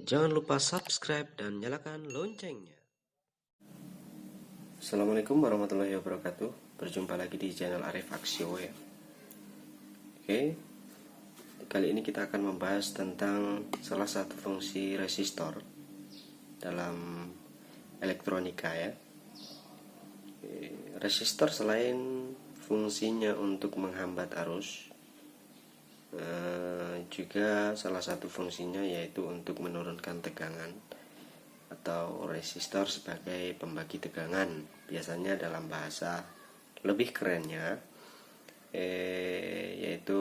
Jangan lupa subscribe dan nyalakan loncengnya. Assalamualaikum warahmatullahi wabarakatuh. Berjumpa lagi di channel Arif Aksio ya. Oke, kali ini kita akan membahas tentang salah satu fungsi resistor dalam elektronika ya. Resistor selain fungsinya untuk menghambat arus, juga salah satu fungsinya yaitu untuk menurunkan tegangan, atau resistor sebagai pembagi tegangan. Biasanya dalam bahasa lebih kerennya yaitu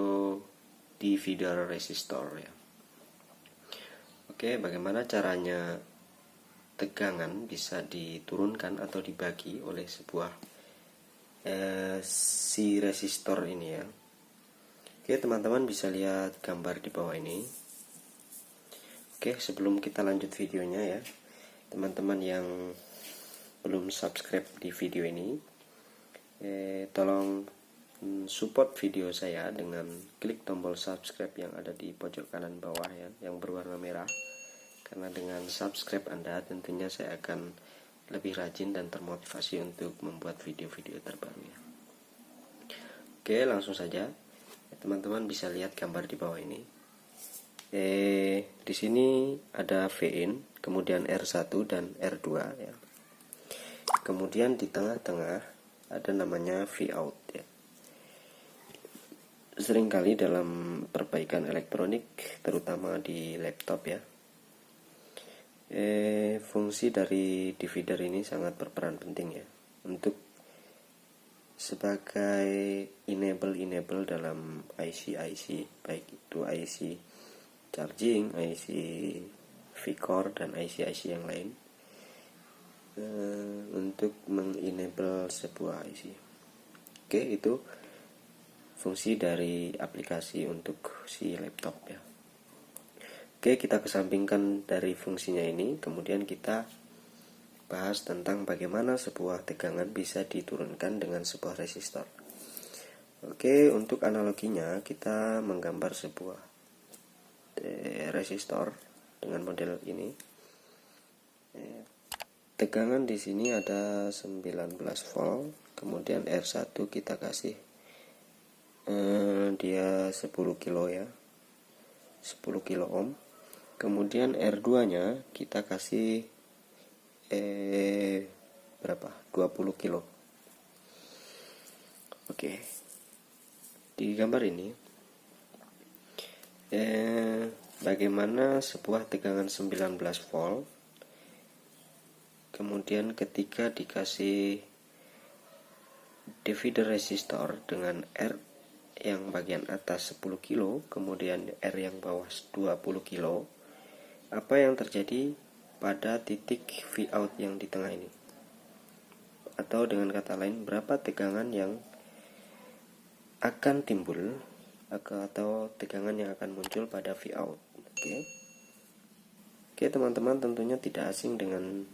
divider resistor ya. Oke, bagaimana caranya tegangan bisa diturunkan atau dibagi oleh sebuah si resistor ini ya. Oke, teman-teman bisa lihat gambar di bawah ini. Oke, sebelum kita lanjut videonya ya, teman-teman yang belum subscribe di video ini, tolong support video saya dengan klik tombol subscribe yang ada di pojok kanan bawah ya, yang berwarna merah. Karena dengan subscribe Anda tentunya saya akan lebih rajin dan termotivasi untuk membuat video-video terbaru ya. Oke, langsung saja. Teman-teman bisa lihat gambar di bawah ini. Di sini ada Vin, kemudian R1 dan R2 ya. Kemudian di tengah-tengah ada namanya Vout ya. Seringkali dalam perbaikan elektronik, terutama di laptop ya, fungsi dari divider ini sangat berperan penting ya, untuk sebagai enable dalam IC, baik itu IC charging, IC V-core, dan IC yang lain, untuk mengenable sebuah IC. Oke, itu fungsi dari aplikasi untuk si laptop ya. Oke, kita kesampingkan dari fungsinya ini, kemudian kita bahas tentang bagaimana sebuah tegangan bisa diturunkan dengan sebuah resistor. Oke, untuk analoginya kita menggambar sebuah resistor dengan model ini. Tegangan di sini ada 19 volt, kemudian R1 kita kasih dia 10 kilo ya, 10 kilo ohm. Kemudian R2 nya kita kasih berapa? 20 kilo. Oke. Di gambar ini bagaimana sebuah tegangan 19 volt, kemudian ketika dikasih divider resistor dengan R yang bagian atas 10 kilo, kemudian R yang bawah 20 kilo, apa yang terjadi pada titik Vout yang di tengah ini? Atau dengan kata lain, berapa tegangan yang akan timbul atau tegangan yang akan muncul pada Vout? Oke, teman-teman tentunya tidak asing dengan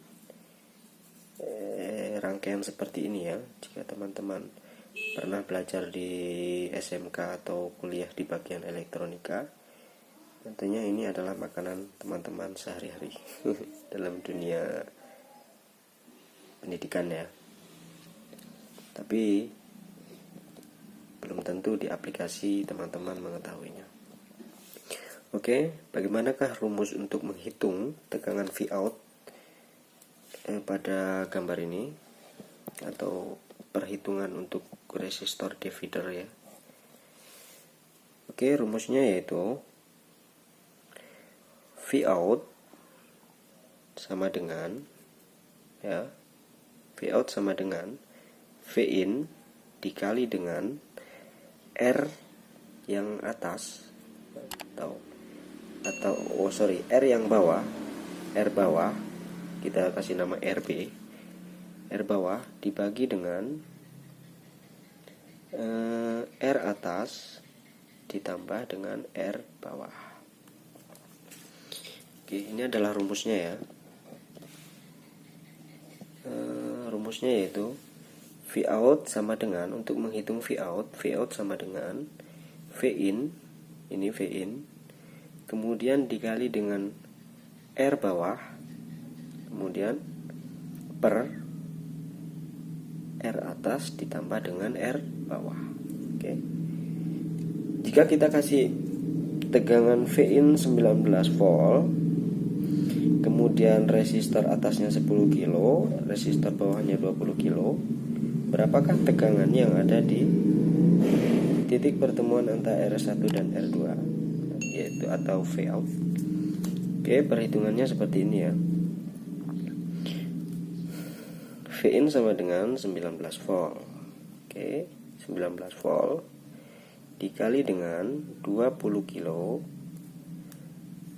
rangkaian seperti ini ya. Jika teman-teman pernah belajar di SMK atau kuliah di bagian elektronika, tentunya ini adalah makanan teman-teman sehari-hari dalam dunia pendidikan ya. Tapi belum tentu di aplikasi teman-teman mengetahuinya. Oke, bagaimanakah rumus untuk menghitung tegangan Vout pada gambar ini, atau perhitungan untuk resistor divider ya? Oke, rumusnya yaitu Vout sama dengan ya, Vout sama dengan Vin dikali dengan R yang atas R yang bawah, R bawah kita kasih nama RB, R bawah dibagi dengan R atas ditambah dengan R bawah. Oke, ini adalah rumusnya ya. Rumusnya yaitu Vout sama dengan, untuk menghitung Vout sama dengan Vin, ini Vin, kemudian dikali dengan R bawah, kemudian per R atas ditambah dengan R bawah. Oke. Jika kita kasih tegangan Vin 19 volt, kemudian resistor atasnya 10 kilo, resistor bawahnya 20 kilo, berapakah tegangan yang ada di titik pertemuan antara R1 dan R2, yaitu atau Vout? Oke, perhitungannya seperti ini ya. Vin sama dengan 19 volt. Oke, 19 volt dikali dengan 20 kilo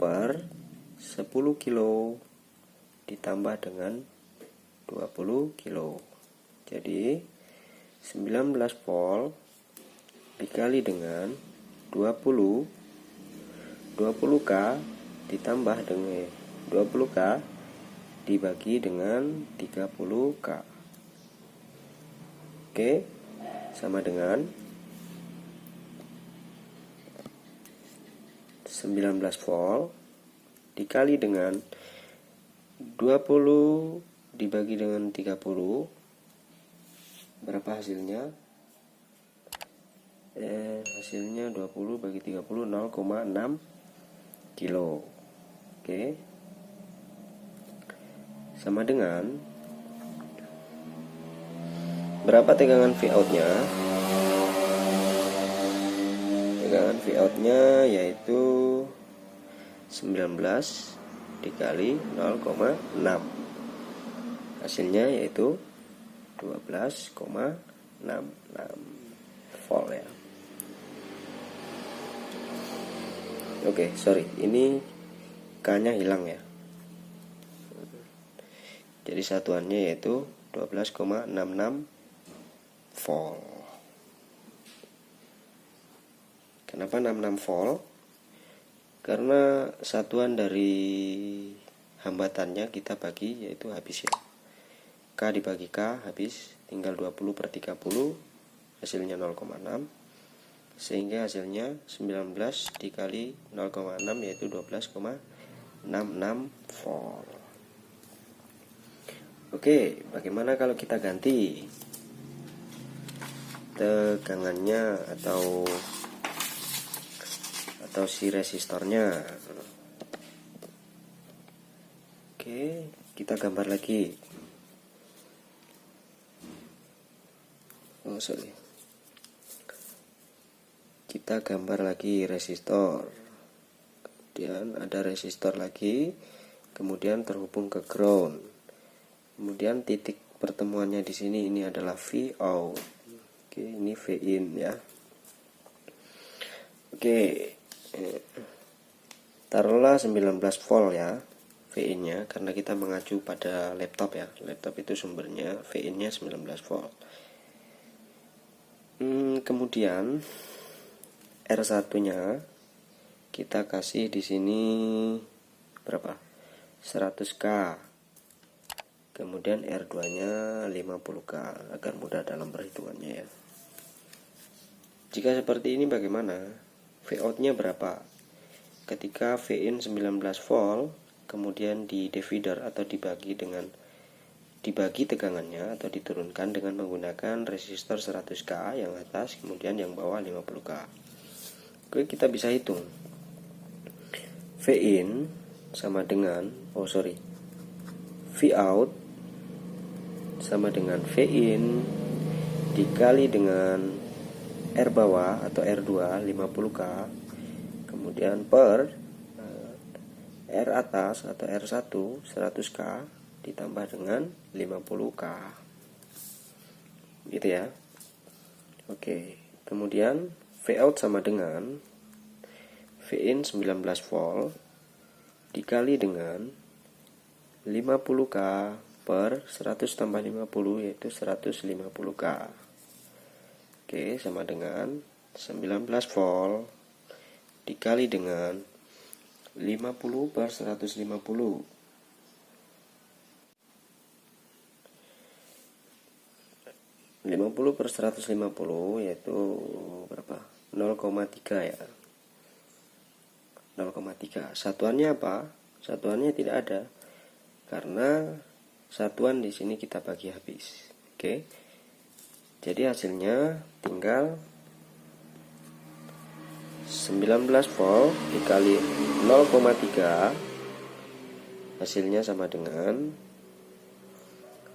per 10 kilo ditambah dengan 20 kilo. Jadi 19 volt dikali dengan 20K ditambah dengan 20K dibagi dengan 30K. Oke, sama dengan 19 volt dikali dengan 20 dibagi dengan 30. Berapa hasilnya? Hasilnya 20 bagi 30, 0,6 kilo. Oke. Sama dengan berapa tegangan Vout-nya? Tegangan Vout-nya yaitu 19 dikali 0,6. Hasilnya yaitu 12,66 volt ya. Oke, sorry, ini K-nya hilang ya. Jadi satuannya yaitu 12,66 volt. Kenapa 66 volt? Karena satuan dari hambatannya kita bagi yaitu habis ya. K dibagi K habis, tinggal 20 per 30, hasilnya 0,6. Sehingga hasilnya 19 dikali 0,6 yaitu 12,66 volt. Oke, bagaimana kalau kita ganti tegangannya atau si resistornya? Oke, kita gambar lagi. Kita gambar lagi resistor. Kemudian ada resistor lagi, kemudian terhubung ke ground. Kemudian titik pertemuannya di sini ini adalah Vout. Oke, ini Vin ya. Oke. Taruhlah 19 volt ya Vin-nya, karena kita mengacu pada laptop ya. Laptop itu sumbernya Vin-nya 19 volt. Kemudian R1-nya kita kasih di sini berapa? 100K. Kemudian R2-nya 50K agar mudah dalam perhitungannya ya. Jika seperti ini bagaimana? Vout-nya berapa? Ketika Vin 19 volt, kemudian di divider atau dibagi tegangannya atau diturunkan dengan menggunakan resistor 100K yang atas, kemudian yang bawah 50K. Oke, kita bisa hitung. Vin sama dengan Vout sama dengan Vin dikali dengan R bawah atau R2 50K, kemudian per R atas atau R1 100K ditambah dengan 50K, gitu ya. Oke, kemudian Vout sama dengan Vin 19 volt dikali dengan 50K per 100 tambah 50 yaitu 150K. Oke, sama dengan 19 volt dikali dengan 50 per 150. 50 per 150 yaitu berapa? 0,3 ya. 0,3. Satuannya apa? Satuannya tidak ada karena satuan di sini kita bagi habis. Oke. Jadi hasilnya tinggal 19 volt dikali 0,3, hasilnya sama dengan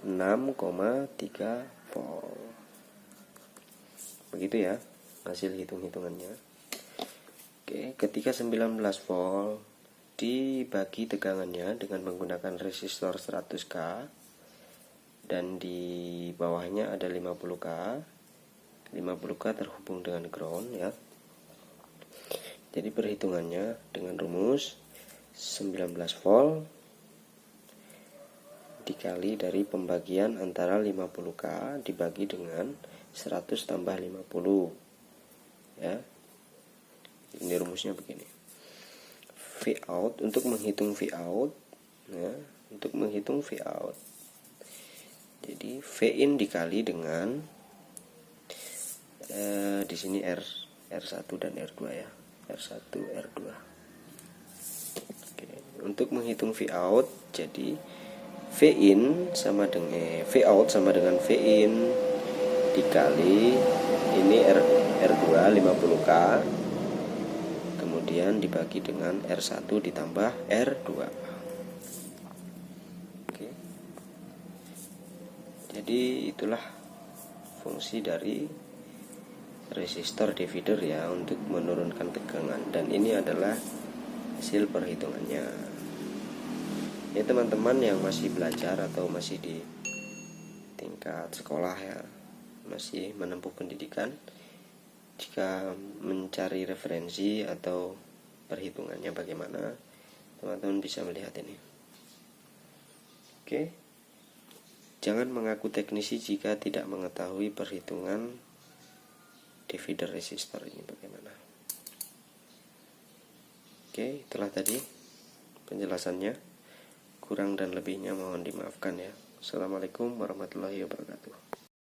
6,3 volt. Begitu ya hasil hitung-hitungannya. Oke, ketika 19 volt dibagi tegangannya dengan menggunakan resistor 100K dan di bawahnya ada 50K. 50K terhubung dengan ground ya. Jadi perhitungannya dengan rumus 19 volt dikali dari pembagian antara 50K dibagi dengan 100 tambah 50 ya. Ini rumusnya begini. V out, untuk menghitung V out ya, untuk menghitung V out. Jadi V in dikali dengan di sini R1 dan R2 ya. R1 R2. Oke, untuk menghitung V out, jadi V in sama dengan V out sama dengan V in dikali ini R2 50K, kemudian dibagi dengan R1 ditambah R2. Oke. Jadi itulah fungsi dari resistor divider ya untuk menurunkan tegangan, dan ini adalah hasil perhitungannya. Ya teman-teman yang masih belajar atau masih di tingkat sekolah ya, masih menempuh pendidikan, jika mencari referensi atau perhitungannya bagaimana, teman-teman bisa melihat ini. Oke. Jangan mengaku teknisi jika tidak mengetahui perhitungan divider resistor ini bagaimana. Oke, itulah tadi penjelasannya. Kurang dan lebihnya mohon dimaafkan ya. Assalamualaikum warahmatullahi wabarakatuh.